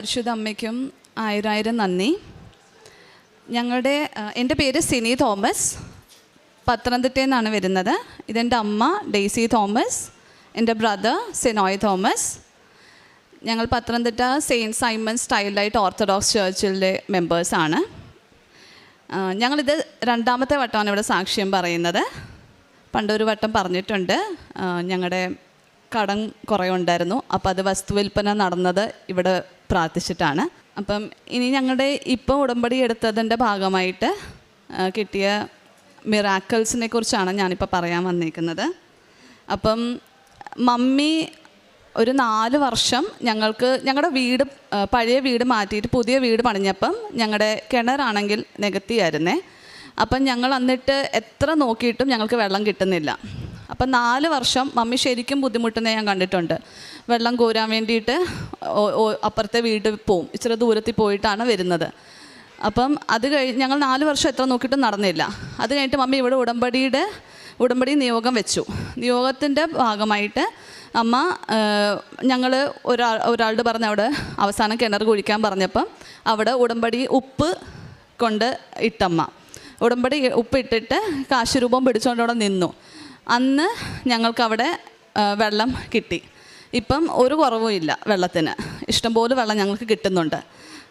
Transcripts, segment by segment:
പരിശുദ്ധ അമ്മയ്ക്കും ആയിരം നന്ദി. എൻ്റെ പേര് സിനി തോമസ്, പത്തനംതിട്ടയിൽ നിന്നാണ് വരുന്നത്. ഇതെൻ്റെ അമ്മ ഡെയ്സി തോമസ്, എൻ്റെ ബ്രദർ സിനോയ് തോമസ്. ഞങ്ങൾ പത്തനംതിട്ട സെയിൻറ്റ് സൈമൺസ് സ്റ്റൈൽഡൈറ്റ് ഓർത്തഡോക്സ് ചർച്ചിലെ മെമ്പേഴ്സാണ്. ഞങ്ങളിത് രണ്ടാമത്തെ വട്ടമാണ് ഇവിടെ സാക്ഷ്യം പറയുന്നത്. പണ്ടൊരു വട്ടം പറഞ്ഞിട്ടുണ്ട്. ഞങ്ങളുടെ കടം കുറേ ഉണ്ടായിരുന്നു, അപ്പോൾ അത് വസ്തുവിൽപ്പന നടന്നത് ഇവിടെ പ്രാർത്ഥിച്ചിട്ടാണ്. അപ്പം ഇനി ഞങ്ങളുടെ ഇപ്പോൾ ഉടമ്പടി എടുത്തതിൻ്റെ ഭാഗമായിട്ട് കിട്ടിയ മിറാക്കിൾസിനെ കുറിച്ചാണ് ഞാനിപ്പോൾ പറയാൻ വന്നിരിക്കുന്നത്. അപ്പം മമ്മി ഒരു 4 വർഷം ഞങ്ങളുടെ വീട്, പഴയ വീട് മാറ്റിയിട്ട് പുതിയ വീട് പണിഞ്ഞപ്പം ഞങ്ങളുടെ കിണറാണെങ്കിൽ നെഗറ്റീവായിരുന്നേ. അപ്പം ഞങ്ങൾ എന്നിട്ട് എത്ര നോക്കിയിട്ടും ഞങ്ങൾക്ക് വെള്ളം കിട്ടുന്നില്ല. അപ്പം 4 വർഷം മമ്മി ശരിക്കും ബുദ്ധിമുട്ടുന്നത് ഞാൻ കണ്ടിട്ടുണ്ട്. വെള്ളം കോരാൻ വേണ്ടിയിട്ട് അപ്പുറത്തെ വീട്ടിൽ പോവും, ഇച്ചിരി ദൂരത്തിൽ പോയിട്ടാണ് വരുന്നത്. അപ്പം അത് ഞങ്ങൾ 4 വർഷം എത്ര നോക്കിയിട്ടും നടന്നില്ല. അത് കഴിഞ്ഞിട്ട് മമ്മി ഇവിടെ ഉടമ്പടി നിയോഗം വെച്ചു. നിയോഗത്തിൻ്റെ ഭാഗമായിട്ട് അമ്മ ഒരാളുടെ പറഞ്ഞ് അവിടെ അവസാനം കിണർ കുഴിക്കാൻ പറഞ്ഞപ്പം അവിടെ ഉടമ്പടി ഉപ്പ് കൊണ്ട് ഇട്ടമ്മ ഉടമ്പടി ഉപ്പിട്ടിട്ട് കാശുരൂപം പിടിച്ചുകൊണ്ട് അവിടെ നിന്നു. അന്ന് ഞങ്ങൾക്കവിടെ വെള്ളം കിട്ടി. ഇപ്പം ഒരു കുറവും ഇല്ല വെള്ളത്തിന്, ഇഷ്ടംപോലെ വെള്ളം ഞങ്ങൾക്ക് കിട്ടുന്നുണ്ട്.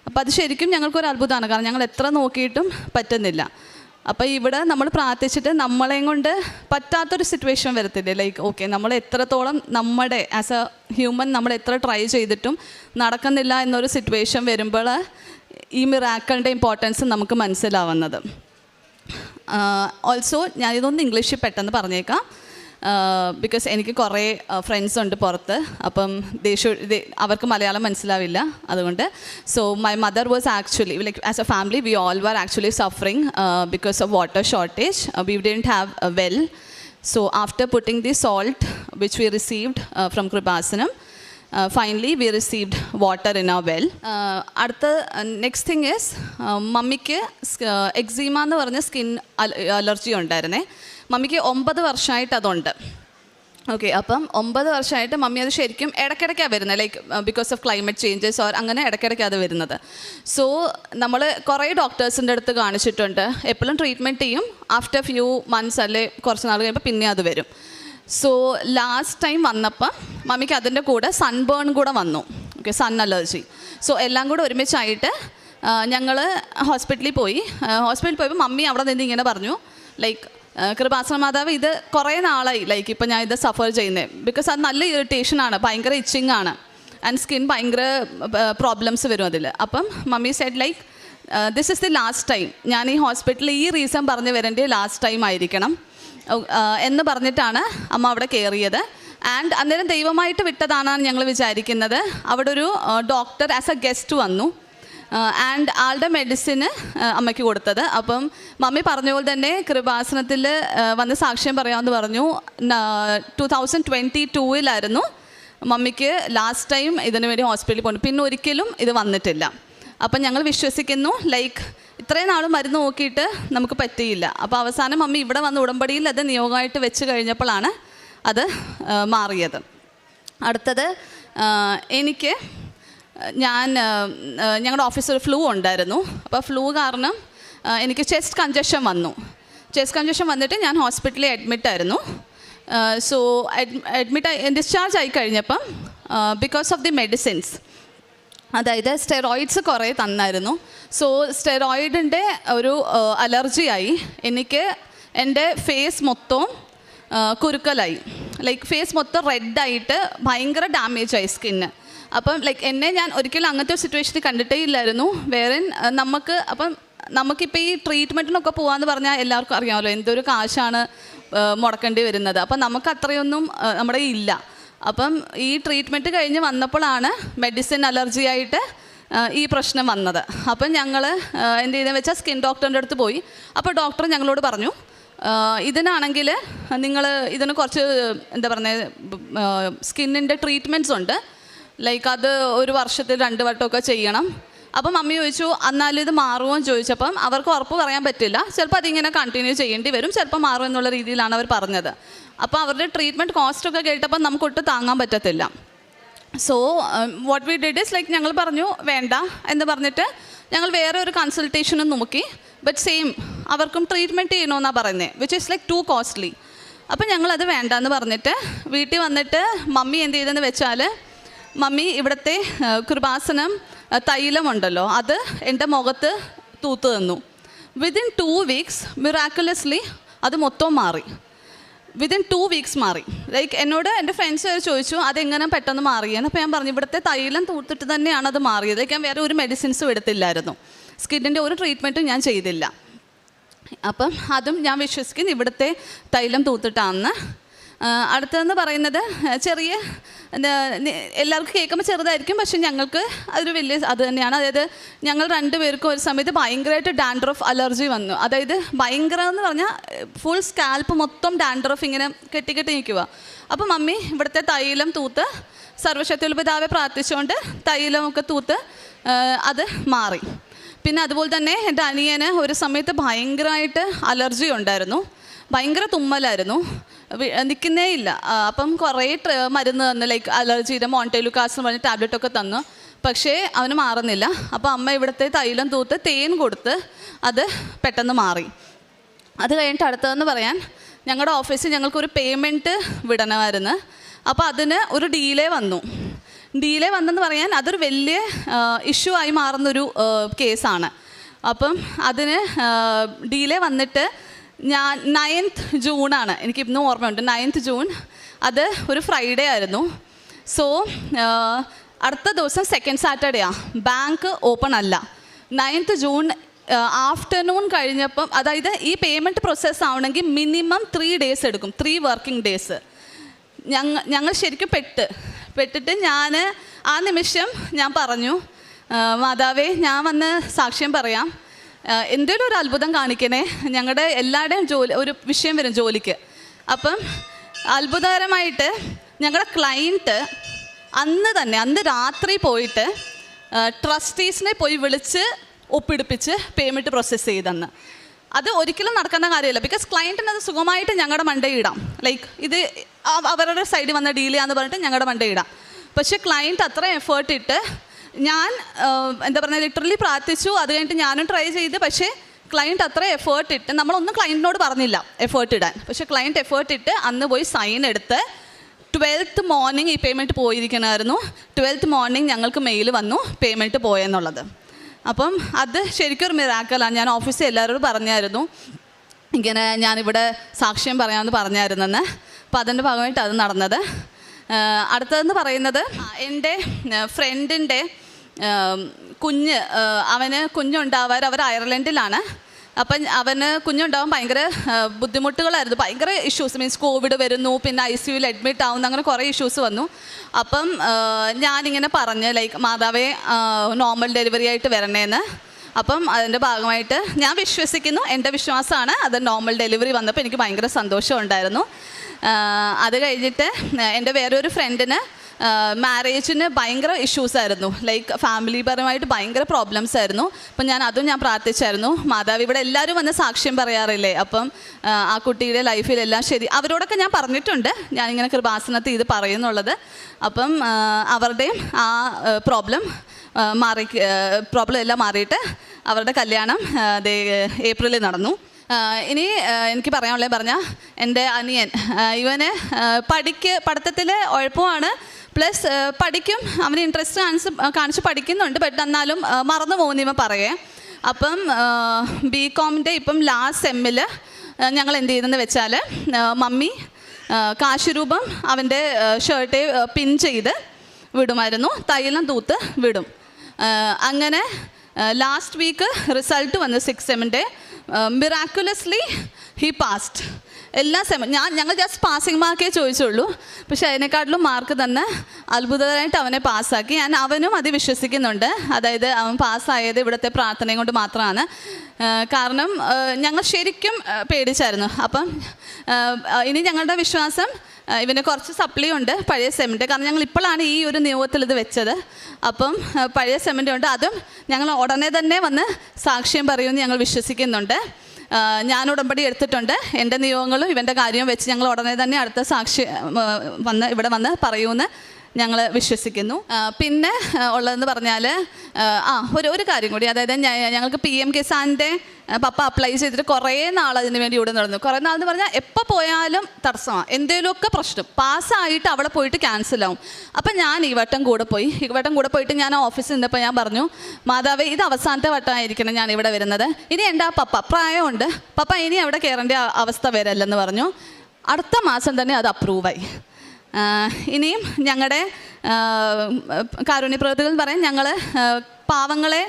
അപ്പോൾ അത് ശരിക്കും ഞങ്ങൾക്കൊരു അത്ഭുതമാണ്, കാരണം ഞങ്ങൾ എത്ര നോക്കിയിട്ടും പറ്റുന്നില്ല. അപ്പോൾ ഇവിടെ നമ്മൾ പ്രാർത്ഥിച്ചിട്ട് നമ്മളെയും കൊണ്ട് പറ്റാത്തൊരു സിറ്റുവേഷൻ വരത്തില്ലേ, ലൈക്ക് ഓക്കെ നമ്മൾ എത്രത്തോളം നമ്മുടെ ആസ് എ ഹ്യൂമൻ നമ്മൾ എത്ര ട്രൈ ചെയ്തിട്ടും നടക്കുന്നില്ല എന്നൊരു സിറ്റുവേഷൻ വരുമ്പോൾ ഈ മിറാക്കിളിൻ്റെ ഇമ്പോർട്ടൻസ് നമുക്ക് മനസ്സിലാവുന്നത്. ഓൾസോ ഞാനിതൊന്ന് ഇംഗ്ലീഷിൽ പെട്ടെന്ന് പറഞ്ഞേക്കാം, ബിക്കോസ് എനിക്ക് കുറേ ഫ്രണ്ട്സ് ഉണ്ട് പുറത്ത്. അപ്പം അവർക്ക് മലയാളം മനസ്സിലാവില്ല, അതുകൊണ്ട്. So my mother was actually like as a family we all were actually suffering because of water shortage. We didn't have a well. So after putting the salt which we received from Kripasanam, finally we received water in our well. Next thing is മമ്മിക്ക് eczema എന്ന് പറഞ്ഞ skin allergy ഉണ്ടായിരുന്നേ. മമ്മിക്ക് 9 വർഷമായിട്ട് അതുണ്ട്. Okay, അപ്പം 9 വർഷമായിട്ട് mummy അത് ശരിക്കും ഇടയ്ക്കിടയ്ക്കാണ് വരുന്നത്, like because of climate changes or അങ്ങനെ ഇടയ്ക്കിടയ്ക്കാണ് അത് വരുന്നത്. സോ നമ്മൾ കുറേ ഡോക്ടേഴ്സിൻ്റെ അടുത്ത് കാണിച്ചിട്ടുണ്ട്. എപ്പോഴും ട്രീറ്റ്മെൻറ്റ് ചെയ്യും, ആഫ്റ്റർ ഫ്യൂ മന്ത്സ് അല്ലെ കുറച്ച് നാൾ കഴിയുമ്പോൾ പിന്നെ അത് വരും. സോ ലാസ്റ്റ് ടൈം വന്നപ്പം മമ്മിക്ക് അതിൻ്റെ കൂടെ സൺബേൺ കൂടെ വന്നു. Okay, sun allergy. സോ എല്ലാം കൂടെ ഒരുമിച്ചായിട്ട് ഞങ്ങൾ ഹോസ്പിറ്റലിൽ പോയപ്പോൾ മമ്മി അവിടെ നിന്ന് ഇങ്ങനെ പറഞ്ഞു, ലൈക്ക് കൃപാസന മാതാവ് ഇത് കുറേ നാളായി, ലൈക്ക് ഇപ്പം ഞാൻ ഇത് സഫർ ചെയ്യുന്നത്, ബിക്കോസ് അത് നല്ല ഇറിറ്റേഷനാണ്, ഭയങ്കര ഇച്ചിങ് ആണ്, ആൻഡ് സ്കിൻ ഭയങ്കര പ്രോബ്ലംസ് വരും അതിൽ. അപ്പം mummy said like this is the last time, ഞാൻ ഈ ഹോസ്പിറ്റലിൽ ഈ റീസൺ പറഞ്ഞ് വരേണ്ട ലാസ്റ്റ് ടൈം ആയിരിക്കണം എന്ന് പറഞ്ഞിട്ടാണ് അമ്മ അവിടെ കയറിയത്. ആൻഡ് അന്നേരം ദൈവമായിട്ട് വിട്ടതാണെന്ന് ഞങ്ങൾ വിചാരിക്കുന്നത്. അവിടെ ഒരു ഡോക്ടർ ആസ് എ ഗസ്റ്റ് വന്നു ആൻഡ് ആളുടെ മെഡിസിന് അമ്മയ്ക്ക് കൊടുത്തത്. അപ്പം മമ്മി പറഞ്ഞ പോലെ തന്നെ കൃപാസനത്തിൽ വന്ന് സാക്ഷ്യം പറയാമെന്ന് പറഞ്ഞു. 2022 മമ്മിക്ക് ലാസ്റ്റ് ടൈം ഇതിനു വേണ്ടി ഹോസ്പിറ്റലിൽ പോകണം, പിന്നെ ഒരിക്കലും ഇത് വന്നിട്ടില്ല. അപ്പം ഞങ്ങൾ വിശ്വസിക്കുന്നു, ലൈക്ക് ഇത്രയും നാളും മരുന്ന് നോക്കിയിട്ട് നമുക്ക് പറ്റിയില്ല. അപ്പോൾ അവസാനം മമ്മി ഇവിടെ വന്ന് ഉടമ്പടിയിൽ അത് നിയോഗമായിട്ട് വെച്ച് കഴിഞ്ഞപ്പോഴാണ് അത് മാറിയത്. അടുത്തത് ഞങ്ങളുടെ ഓഫീസിൽ ഫ്ലൂ ഉണ്ടായിരുന്നു. അപ്പോൾ ഫ്ലൂ കാരണം എനിക്ക് ചെസ്റ്റ് കൺജഷൻ വന്നു. ചെസ്റ്റ് കൺജഷൻ വന്നിട്ട് ഞാൻ ഹോസ്പിറ്റലിൽ അഡ്മിറ്റായിരുന്നു. സോ ഡിസ്ചാർജ് ആയി കഴിഞ്ഞപ്പം ബിക്കോസ് ഓഫ് ദി മെഡിസിൻസ്, അതായത് സ്റ്റെറോയിഡ്സ് കുറേ തന്നായിരുന്നു. സോ സ്റ്റെറോയിഡിൻ്റെ ഒരു അലർജിയായി എനിക്ക് എൻ്റെ ഫേസ് മൊത്തം കുരുക്കലായി, ലൈക്ക് ഫേസ് മൊത്തം റെഡായിട്ട് ഭയങ്കര ഡാമേജായി സ്കിന്ന്. അപ്പം ലൈക്ക് ഞാൻ ഒരിക്കലും അങ്ങനത്തെ ഒരു സിറ്റുവേഷനിൽ കണ്ടിട്ടേ ഇല്ലായിരുന്നു. നമുക്കിപ്പോൾ ഈ ട്രീറ്റ്മെൻറ്റിനൊക്കെ പോകാമെന്ന് പറഞ്ഞാൽ എല്ലാവർക്കും അറിയാമല്ലോ എന്തൊരു കാശാണ് മുടക്കേണ്ടി വരുന്നത്. അപ്പം നമുക്ക് അത്രയൊന്നും നമ്മുടെ ഇല്ല. അപ്പം ഈ ട്രീറ്റ്മെൻറ്റ് കഴിഞ്ഞ് വന്നപ്പോഴാണ് മെഡിസിൻ അലർജിയായിട്ട് ഈ പ്രശ്നം വന്നത്. അപ്പം ഞങ്ങൾ എന്ത് ചെയ്തെന്ന് വെച്ചാൽ സ്കിൻ ഡോക്ടറിൻ്റെ അടുത്ത് പോയി. അപ്പോൾ ഡോക്ടർ ഞങ്ങളോട് പറഞ്ഞു, ഇതിനാണെങ്കിൽ ഇതിന് കുറച്ച് സ്കിന്നിൻ്റെ ട്രീറ്റ്മെൻറ്റ്സ് ഉണ്ട്, ലൈക്ക് അത് 1 വർഷത്തിൽ 2 വട്ടമൊക്കെ ചെയ്യണം. അപ്പം മമ്മി ചോദിച്ചു എന്നാലും ഇത് മാറുമോ എന്ന് ചോദിച്ചപ്പം അവർക്ക് ഉറപ്പ് പറയാൻ പറ്റില്ല, ചിലപ്പോൾ അതിങ്ങനെ കണ്ടിന്യൂ ചെയ്യേണ്ടി വരും, ചിലപ്പോൾ മാറും എന്നുള്ള രീതിയിലാണ് അവർ പറഞ്ഞത്. അപ്പോൾ അവരുടെ ട്രീറ്റ്മെൻറ്റ് കോസ്റ്റൊക്കെ കേട്ടപ്പോൾ നമുക്കൊട്ട് താങ്ങാൻ പറ്റത്തില്ല. So what we did is like ഞങ്ങൾ പറഞ്ഞു വേണ്ട എന്ന് പറഞ്ഞിട്ട് ഞങ്ങൾ വേറെ ഒരു കൺസൾട്ടേഷനും നോക്കി. ബട്ട് സെയിം അവർക്കും ട്രീറ്റ്മെൻറ്റ് ചെയ്യണമെന്നാണ് പറയുന്നത്, which is like too costly. അപ്പം ഞങ്ങളത് വേണ്ടെന്ന് പറഞ്ഞിട്ട് വീട്ടിൽ വന്നിട്ട് മമ്മി എന്ത് ചെയ്തെന്ന് വെച്ചാൽ, മമ്മി ഇവിടുത്തെ കൃപാസനം തൈലമുണ്ടല്ലോ അത് എൻ്റെ മുഖത്ത് തൂത്ത് തന്നു. വിതിൻ 2 weeks മിറാക്കുലസ്ലി അത് മൊത്തം മാറി. വിതിൻ 2 weeks മാറി. ലൈക്ക് എന്നോട് എൻ്റെ ഫ്രണ്ട്സ് വരെ ചോദിച്ചു അതെങ്ങനെ പെട്ടെന്ന് മാറിയെന്ന്. അപ്പോൾ ഞാൻ പറഞ്ഞു ഇവിടുത്തെ തൈലം തൂത്തിട്ട് തന്നെയാണ് അത് മാറിയത്. ലൈക്ക് ഞാൻ വേറെ ഒരു മെഡിസിൻസും എടുത്തില്ലായിരുന്നു, സ്കിന്നിൻ്റെ ഒരു ട്രീറ്റ്മെൻറ്റും ഞാൻ ചെയ്തില്ല. അപ്പം അതും ഞാൻ വിശ്വസിക്കുന്നു ഇവിടുത്തെ തൈലം തൂത്തിട്ടാണെന്ന്. അടുത്തതെന്ന് പറയുന്നത് ചെറിയ എല്ലാവർക്കും കേൾക്കുമ്പോൾ ചെറുതായിരിക്കും, പക്ഷെ ഞങ്ങൾക്ക് അതൊരു വലിയ അത് തന്നെയാണ്. അതായത് ഞങ്ങൾ 2 പേർക്കും ഒരു സമയത്ത് ഭയങ്കരമായിട്ട് ഡാൻഡ്രഫ് അലർജി വന്നു. അതായത് ഭയങ്കര എന്ന് പറഞ്ഞാൽ ഫുൾ സ്കാൽപ്പ് മൊത്തം ഡാൻഡ്രഫ് ഇങ്ങനെ കെട്ടി നിൽക്കുക. അപ്പോൾ മമ്മി ഇവിടുത്തെ തൈലം തൂത്ത് സർവശക്തിയുള്ള പിതാവെ പ്രാർത്ഥിച്ചുകൊണ്ട് തൈലമൊക്കെ തൂത്ത് അത് മാറി. പിന്നെ അതുപോലെ തന്നെ എൻ്റെ അനിയന് ഒരു സമയത്ത് ഭയങ്കരമായിട്ട് അലർജി ഉണ്ടായിരുന്നു, ഭയങ്കര തുമ്മലായിരുന്നു, നിൽക്കുന്നേ ഇല്ല. അപ്പം കുറേ മരുന്ന് തന്നു, ലൈക്ക് അലർജിയുടെ മോണ്ടേലുക്കാസ് എന്ന് പറഞ്ഞ ടാബ്ലറ്റൊക്കെ തന്നു, പക്ഷേ അവന് മാറുന്നില്ല. അപ്പോൾ അമ്മ ഇവിടുത്തെ തൈലം തൂത്ത് തേൻ കൊടുത്ത് അത് പെട്ടെന്ന് മാറി. അത് കഴിഞ്ഞിട്ട് അടുത്തതെന്ന് പറയാൻ ഞങ്ങളുടെ ഓഫീസിൽ ഞങ്ങൾക്കൊരു പേയ്മെൻറ്റ് വിടണമായിരുന്നു. അപ്പോൾ അതിന് ഒരു ഡിലേ വന്നെന്ന് പറയാൻ അതൊരു വലിയ ഇഷ്യൂ ആയി മാറുന്നൊരു കേസാണ്. അപ്പം അതിന് ഡിലേ വന്നിട്ട് ഞാൻ 9th ജൂണാണ്, എനിക്ക് ഇന്നും ഓർമ്മയുണ്ട്, 9th ജൂൺ അത് ഒരു ഫ്രൈഡേ ആയിരുന്നു. സോ അടുത്ത ദിവസം സെക്കൻഡ് സാറ്റർഡേയാണ്, ബാങ്ക് ഓപ്പൺ അല്ല. 9th ജൂൺ ആഫ്റ്റർനൂൺ കഴിഞ്ഞപ്പം, അതായത് ഈ പേയ്മെൻറ്റ് പ്രോസസ്സ് ആവണമെങ്കിൽ മിനിമം 3 days എടുക്കും, 3 working days. ഞങ്ങൾ ശരിക്കും പെട്ടിട്ട് ഞാൻ ആ നിമിഷം ഞാൻ പറഞ്ഞു മാതാവേ ഞാൻ വന്ന് സാക്ഷ്യം പറയാം, എന്തെങ്കിലും ഒരു അത്ഭുതം കാണിക്കണേ, ഞങ്ങളുടെ എല്ലാവരുടെയും ഒരു വിഷയം വരും ജോലിക്ക്. അപ്പം അത്ഭുതകരമായിട്ട് ഞങ്ങളുടെ ക്ലയൻറ്റ് അന്ന് രാത്രി പോയിട്ട് ട്രസ്റ്റീസിനെ പോയി വിളിച്ച് ഒപ്പിടിപ്പിച്ച് പേയ്മെൻറ്റ് പ്രോസസ്സ് ചെയ്തെന്ന്. അത് ഒരിക്കലും നടക്കുന്ന കാര്യമില്ല, ബിക്കോസ് ക്ലയൻറ്റിന് അത് സുഖമായിട്ട് ഞങ്ങളുടെ മണ്ടയിൽ ഇടാം, ലൈക്ക് ഇത് അവരുടെ സൈഡിൽ വന്ന ഡീൽ ചെയ്യാന്ന് പറഞ്ഞിട്ട് ഞങ്ങളുടെ മണ്ടയിൽ ഇടാം. പക്ഷേ ക്ലയൻറ്റ് അത്ര എഫേർട്ട് ഇട്ട് ഞാൻ എന്താ പറയുക ലിറ്ററലി പ്രാർത്ഥിച്ചു, അത് കഴിഞ്ഞിട്ട് ഞാനും ട്രൈ ചെയ്ത്, പക്ഷേ ക്ലയൻറ്റ് അത്ര എഫേർട്ട് ഇട്ട്, നമ്മളൊന്നും ക്ലയൻറ്റിനോട് പറഞ്ഞില്ല എഫേർട്ട് ഇടാൻ, പക്ഷേ ക്ലയൻറ്റ് എഫേർട്ട് ഇട്ട് അന്ന് പോയി സൈൻ എടുത്ത് 12th മോർണിംഗ് ഈ പേയ്മെൻറ്റ് പോയിരിക്കണമായിരുന്നു. 12th മോർണിംഗ് ഞങ്ങൾക്ക് മെയിൽ വന്നു പേയ്മെൻറ്റ് പോയെന്നുള്ളത്. അപ്പം അത് ശരിക്കും ഒരു മിറാക്കലാണ്. ഞാൻ ഓഫീസിൽ എല്ലാവരോടും പറഞ്ഞായിരുന്നു ഇങ്ങനെ ഞാനിവിടെ സാക്ഷ്യം പറയാമെന്ന് പറഞ്ഞായിരുന്നെന്ന്. അപ്പോൾ അതിൻ്റെ ഭാഗമായിട്ട് അത് നടന്നത്. അടുത്തതെന്ന് പറയുന്നത് എൻ്റെ ഫ്രണ്ടിൻ്റെ അവന് കുഞ്ഞുണ്ടാവാൻ അവർ അയർലൻഡിലാണ്. അപ്പം അവന് കുഞ്ഞുണ്ടാവാൻ ഭയങ്കര ബുദ്ധിമുട്ടുകളായിരുന്നു, ഭയങ്കര ഇഷ്യൂസ്, മീൻസ് കോവിഡ് വരുന്നു, പിന്നെ ICUയിൽ അഡ്മിറ്റ് ആവുന്നു, അങ്ങനെ കുറേ ഇഷ്യൂസ് വന്നു. അപ്പം ഞാനിങ്ങനെ പറഞ്ഞ് ലൈക്ക് മാതാവേ നോർമൽ ഡെലിവറി ആയിട്ട് വരണേന്ന്. അപ്പം അതിൻ്റെ ഭാഗമായിട്ട് ഞാൻ വിശ്വസിക്കുന്നു, എൻ്റെ വിശ്വാസമാണ്, അത് നോർമൽ ഡെലിവറി വന്നപ്പോൾ എനിക്ക് ഭയങ്കര സന്തോഷം ഉണ്ടായിരുന്നു. അത് കഴിഞ്ഞിട്ട് എൻ്റെ വേറൊരു ഫ്രണ്ടിന് മാരേജിന് ഭയങ്കര ഇഷ്യൂസായിരുന്നു, ലൈക്ക് ഫാമിലിപരമായിട്ട് ഭയങ്കര പ്രോബ്ലംസ് ആയിരുന്നു. അപ്പം ഞാൻ പ്രാർത്ഥിച്ചായിരുന്നു, മാതാവ് ഇവിടെ എല്ലാവരും വന്ന് സാക്ഷ്യം പറയാറില്ലേ, അപ്പം ആ കുട്ടിയുടെ ലൈഫിലെല്ലാം ശരി, അവരോടൊക്കെ ഞാൻ പറഞ്ഞിട്ടുണ്ട് ഞാനിങ്ങനെ കൃപാസനത്തിൽ ഇത് പറയുന്നുള്ളത്. അപ്പം അവരുടെയും ആ പ്രോബ്ലം എല്ലാം മാറിയിട്ട് അവരുടെ കല്യാണം ഏപ്രിലിൽ നടന്നു. ഇനി എനിക്ക് പറയാനുള്ളത് പറഞ്ഞാൽ എൻ്റെ അനിയൻ ഇവന് പഠിത്തത്തിൽ ഉഴപ്പമാണ്, പ്ലസ് പഠിക്കും, അവന് ഇൻട്രസ്റ്റ് കാണിച്ച് പഠിക്കുന്നുണ്ട്, ബട്ട് എന്നാലും മറന്നു പോകുന്ന ഇവൻ പറയേ. അപ്പം BComൻ്റെ ഇപ്പം ലാസ്റ്റ് സെമ്മിൽ ഞങ്ങൾ എന്ത് ചെയ്തെന്ന് വെച്ചാൽ മമ്മി കാശുരൂപം അവൻ്റെ ഷർട്ടേ പിൻ ചെയ്ത് വിടുമായിരുന്നു, തൈലം തൂത്ത് വിടും. അങ്ങനെ ലാസ്റ്റ് വീക്ക് റിസൾട്ട് വന്ന് 6th സെമ്മിൻ്റെ മിറാക്കുലസ്ലി ഹി പാസ്ഡ് എല്ലാ ഞങ്ങൾ ജസ്റ്റ് പാസിംഗ് മാർക്കേ ചോദിച്ചുള്ളൂ, പക്ഷെ അതിനെക്കാട്ടിലും മാർക്ക് തന്നെ അത്ഭുതകരമായിട്ട് അവനെ പാസ്സാക്കി. അവനും അത് വിശ്വസിക്കുന്നുണ്ട്, അതായത് അവൻ പാസ്സായത് ഇവിടുത്തെ പ്രാർത്ഥനയും കൊണ്ട് മാത്രമാണ്. കാരണം ഞങ്ങൾ ശരിക്കും പേടിച്ചായിരുന്നു. അപ്പം ഇനി ഞങ്ങളുടെ വിശ്വാസം ഇവന് കുറച്ച് സപ്ലി ഉണ്ട് പഴയ സെമ്മിൻ്റെ, കാരണം ഞങ്ങൾ ഇപ്പോഴാണ് ഈ ഒരു നിയോഗത്തിൽ ഇത് വെച്ചത്. അപ്പം പഴയ സെമ്മിൻ്റെ ഉണ്ട്, അതും ഞങ്ങൾ ഉടനെ തന്നെ വന്ന് സാക്ഷ്യം പറയുമെന്ന് ഞങ്ങൾ വിശ്വസിക്കുന്നുണ്ട്. ഞാൻ ഉടമ്പടി എടുത്തിട്ടുണ്ട്, എൻ്റെ നിയോഗങ്ങളും ഇവൻ്റെ കാര്യവും വെച്ച് ഞങ്ങൾ ഉടനെ തന്നെ അടുത്ത ഇവിടെ വന്ന് പറയുമെന്ന് ഞങ്ങൾ വിശ്വസിക്കുന്നു. പിന്നെ ഉള്ളതെന്ന് പറഞ്ഞാൽ ഒരു കാര്യം കൂടി, അതായത് ഞങ്ങൾക്ക് PM കിസാൻ്റെ പപ്പ അപ്ലൈ ചെയ്തിട്ട് കുറേ നാൾ അതിന് വേണ്ടി ഇവിടെ നടന്നു. കുറേ നാളെന്ന് പറഞ്ഞാൽ എപ്പോൾ പോയാലും തടസ്സമാണ്, എന്തെങ്കിലുമൊക്കെ പ്രശ്നം. പാസ്സായിട്ട് അവിടെ പോയിട്ട് ക്യാൻസലാവും. അപ്പം ഞാൻ ഈ വട്ടം കൂടെ പോയിട്ട് ഞാൻ ഓഫീസിൽ നിന്നപ്പോൾ ഞാൻ പറഞ്ഞു, മാതാവേ ഇത് അവസാനത്തെ വട്ടമായിരിക്കണം ഞാൻ ഇവിടെ വരുന്നത്. ഇനി എൻ്റെ ആ പപ്പ പ്രായമുണ്ട്, പപ്പ ഇനി അവിടെ കയറേണ്ട അവസ്ഥ വരല്ലെന്ന് പറഞ്ഞു. അടുത്ത മാസം തന്നെ അത് അപ്രൂവായി. ഇനിയും ഞങ്ങളുടെ കാരുണ്യ പ്രവൃത്തികൾ എന്ന് പറയാൻ ഞങ്ങൾ പാവങ്ങളെ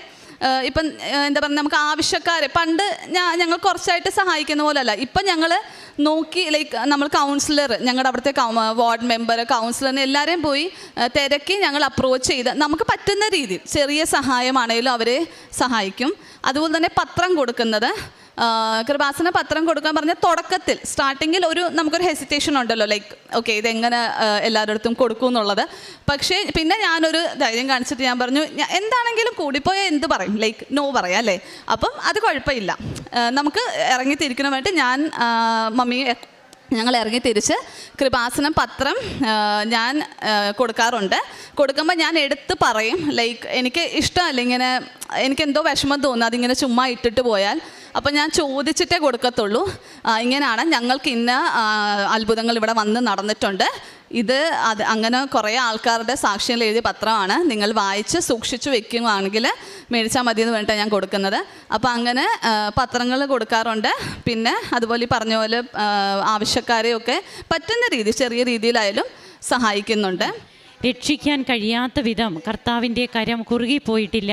ഇപ്പം എന്താ പറയുക, നമുക്ക് ആവശ്യക്കാരെ പണ്ട് ഞങ്ങൾ കുറച്ചായിട്ട് സഹായിക്കുന്ന പോലെയല്ല, ഇപ്പം ഞങ്ങൾ നോക്കി നമ്മൾ കൗൺസിലർ, ഞങ്ങളുടെ അവിടുത്തെ വാർഡ് മെമ്പർ, കൗൺസിലറിനെ എല്ലാവരെയും പോയി തിരക്കി ഞങ്ങൾ അപ്രോച്ച് ചെയ്ത് നമുക്ക് പറ്റുന്ന രീതിയിൽ ചെറിയ സഹായമാണെങ്കിലും അവരെ സഹായിക്കും. അതുപോലെ തന്നെ പത്രം കൊടുക്കുന്നത്, കൃപാസന പത്രം കൊടുക്കാൻ പറഞ്ഞ തുടക്കത്തിൽ സ്റ്റാർട്ടിങ്ങിൽ നമുക്കൊരു ഹെസിറ്റേഷൻ ഉണ്ടല്ലോ, ഓക്കെ ഇതെങ്ങനെ എല്ലാവരുടെ അടുത്തും കൊടുക്കും എന്നുള്ളത്. പക്ഷേ പിന്നെ ഞാനൊരു ധൈര്യം കാണിച്ചിട്ട് ഞാൻ പറഞ്ഞു, എന്താണെങ്കിലും കൂടിപ്പോയാൽ എന്ത് പറയും, നോ പറയാം അല്ലേ. അപ്പം അത് കുഴപ്പമില്ല, നമുക്ക് ഇറങ്ങി തിരിക്കണ വേണ്ടി ഞങ്ങൾ ഇറങ്ങി തിരിച്ച് കൃപാസനം പത്രം ഞാൻ കൊടുക്കാറുണ്ട്. കൊടുക്കുമ്പോൾ ഞാൻ എടുത്ത് പറയും, എനിക്ക് ഇഷ്ടമല്ല ഇങ്ങനെ, എനിക്കെന്തോ വിഷമം തോന്നുന്നു അതിങ്ങനെ ചുമ്മാ ഇട്ടിട്ട് പോയാൽ. അപ്പം ഞാൻ ചോദിച്ചിട്ടേ കൊടുക്കത്തുള്ളൂ, ഇങ്ങനെയാണ് ഞങ്ങൾക്ക് ഇന്ന അത്ഭുതങ്ങൾ ഇവിടെ വന്ന് നടന്നിട്ടുണ്ട്, അങ്ങനെ കുറേ ആൾക്കാരുടെ സാക്ഷ്യങ്ങൾ എഴുതിയ പത്രമാണ്, നിങ്ങൾ വായിച്ച് സൂക്ഷിച്ച് വെക്കുകയാണെങ്കിൽ മേടിച്ചാൽ മതിയെന്ന് വേണ്ടിയിട്ടാണ് ഞാൻ കൊടുക്കുന്നത്. അപ്പോൾ അങ്ങനെ പത്രങ്ങൾ കൊടുക്കാറുണ്ട്. പിന്നെ അതുപോലെ ഈ പറഞ്ഞ പോലെ ആവശ്യക്കാരെയൊക്കെ പറ്റുന്ന രീതി ചെറിയ രീതിയിലായാലും സഹായിക്കുന്നുണ്ട്. രക്ഷിക്കാൻ കഴിയാത്ത വിധം കർത്താവിൻ്റെ കരം കുറുകിപ്പോയിട്ടില്ല.